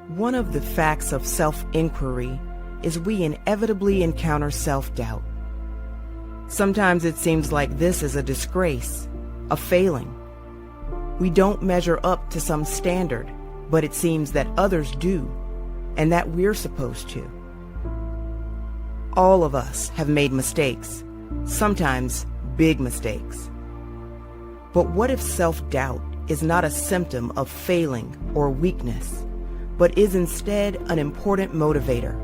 One of the facts of self-inquiry is we inevitably encounter self-doubt. Sometimes it seems like this is a disgrace, a failing. We don't measure up to some standard, but it seems that others do, and that we're supposed to. All of us have made mistakes, sometimes big mistakes. But what if self-doubt is not a symptom of failing or weakness, but is instead an important motivator?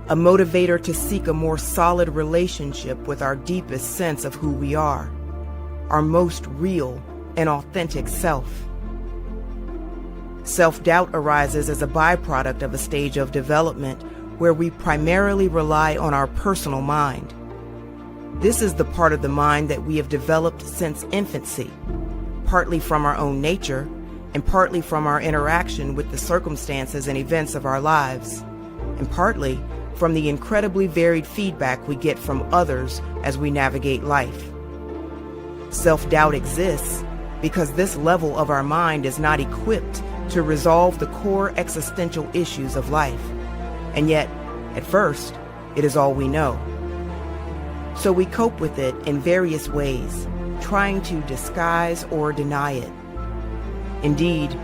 A motivator to seek a more solid relationship with our deepest sense of who we are, our most real and authentic self. Self-doubt arises as a byproduct of a stage of development where we primarily rely on our personal mind. This is the part of the mind that we have developed since infancy, partly from our own nature and partly from our interaction with the circumstances and events of our lives, and partly from the incredibly varied feedback we get from others as we navigate life. Self-doubt exists because this level of our mind is not equipped to resolve the core existential issues of life, and yet, at first, it is all we know. So we cope with it in various ways, trying to disguise or deny it. Indeed,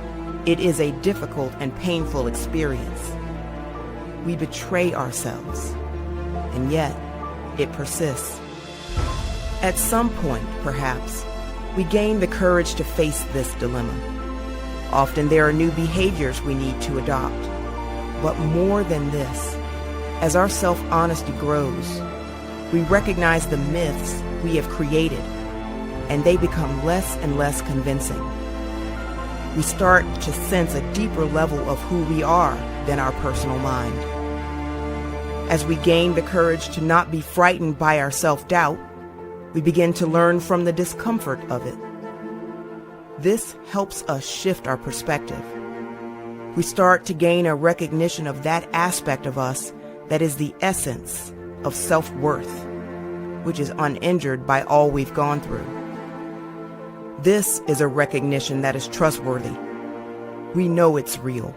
it is a difficult and painful experience. We betray ourselves, and yet it persists. At some point, perhaps, we gain the courage to face this dilemma. Often there are new behaviors we need to adopt. But more than this, as our self-honesty grows, we recognize the myths we have created, and they become less and less convincing. We start to sense a deeper level of who we are than our personal mind. As we gain the courage to not be frightened by our self-doubt, we begin to learn from the discomfort of it. This helps us shift our perspective. We start to gain a recognition of that aspect of us that is the essence of self-worth, which is uninjured by all we've gone through. This is a recognition that is trustworthy. We know it's real.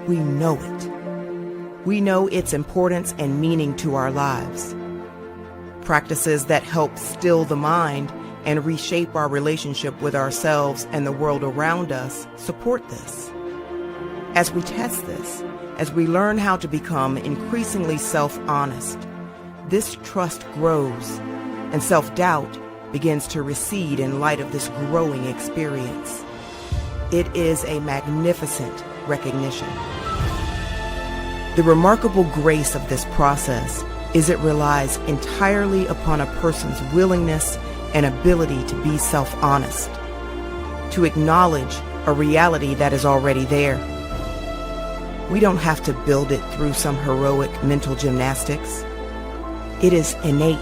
We know it. We know its importance and meaning to our lives. Practices that help still the mind and reshape our relationship with ourselves and the world around us support this. As we test this, as we learn how to become increasingly self-honest, this trust grows and self-doubt begins to recede in light of this growing experience. It is a magnificent recognition. The remarkable grace of this process is it relies entirely upon a person's willingness and ability to be self-honest, to acknowledge a reality that is already there. We don't have to build it through some heroic mental gymnastics. It is innate,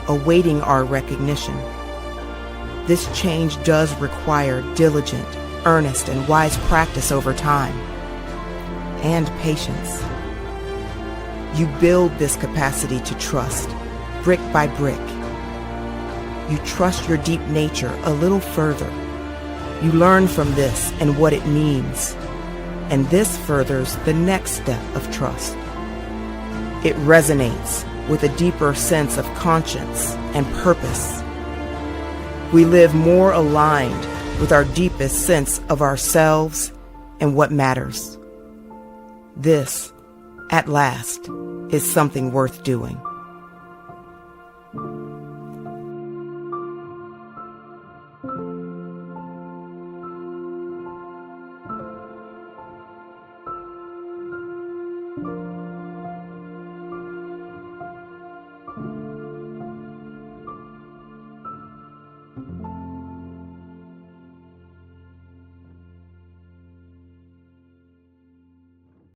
awaiting our recognition. This change does require diligent, earnest, and wise practice over time, and patience. You build this capacity to trust, brick by brick. You trust your deep nature a little further. You learn from this and what it means, and this furthers the next step of trust. It resonates with a deeper sense of conscience and purpose. We live more aligned with our deepest sense of ourselves and what matters. This, at last, is something worth doing.